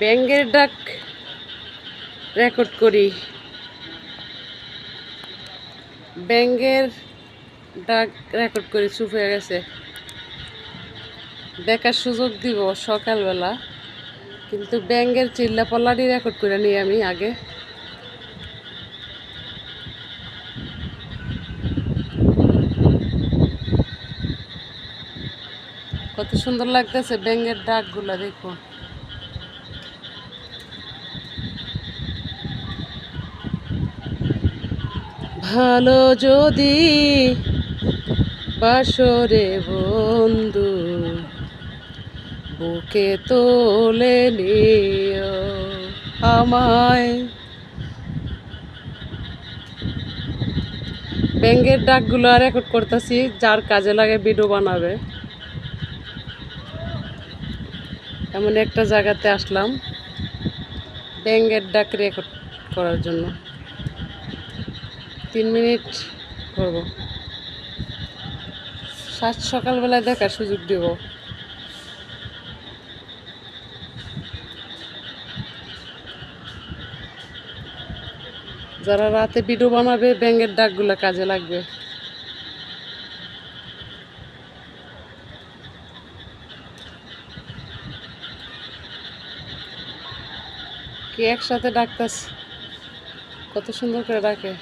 ব্যাঙের ডাক রেকর্ড করি। ব্যাঙের ডাক রেকর্ড করি। চুপ হয়ে গেছে। দেখার সুযোগ দিব সকালবেলা, কিন্তু ব্যাঙের চিল্লা পল্লাটি রেকর্ড করে নিই আমি আগে। কত সুন্দর লাগতেছে ব্যাঙের ডাকগুলা, দেখো। ভালো যদি বাসরে বন্ধু, বুকে তোলে নিও আমায়। ব্যাঙের ডাকগুলো রেকর্ড করতেছি, যার কাজে লাগে ভিডিও বানাবে। এমন একটা জায়গাতে আসলাম ব্যাঙের ডাক রেকর্ড করার জন্য। 3 মিনিট করব। সকালবেলায় দেখার সুযোগ দেব। যারা রাতে ভিডিও বানাবে ব্যাঙের ডাকগুলো কাজে লাগবে। কি একসাথে ডাকতেছে, কত সুন্দর করে ডাকে।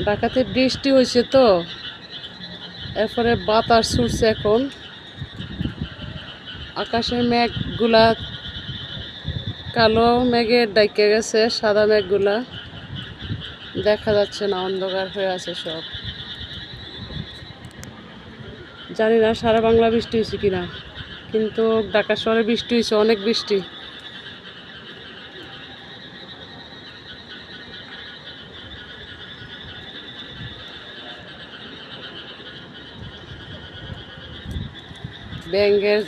ঢাকাতে বৃষ্টি হয়েছে তো, এরপরে বাতাস ছুটছে। এখন আকাশের মেঘগুলা কালো মেঘে ডাইকে গেছে, সাদা মেঘগুলা দেখা যাচ্ছে না, অন্ধকার হয়ে আছে সব। জানি না সারা বাংলা বৃষ্টি হয়েছে কিনা, কিন্তু ঢাকা শহরে বৃষ্টি হয়েছে, অনেক বৃষ্টি। ব্যাঙের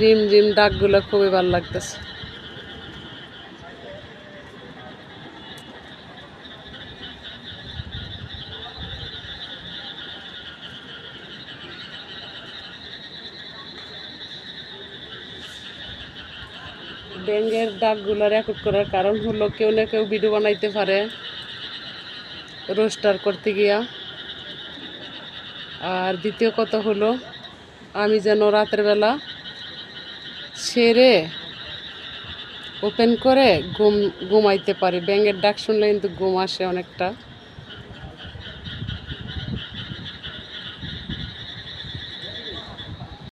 রিম রিম ডাকগুলো খুবই ভালো লাগতেছে। ব্যাঙের ডাকগুলো রেকর্ড করার কারণ হলো, কেউ না কেউ ভিডিও বানাইতে পারে রোস্টার করতে গিয়া। আর দ্বিতীয় কথা হলো, আমি যেন রাতের বেলা ছেড়ে ওপেন করে ঘুমাইতে পারি। ব্যাঙের ডাক শুনলে কিন্তু ঘুম আসে অনেকটা।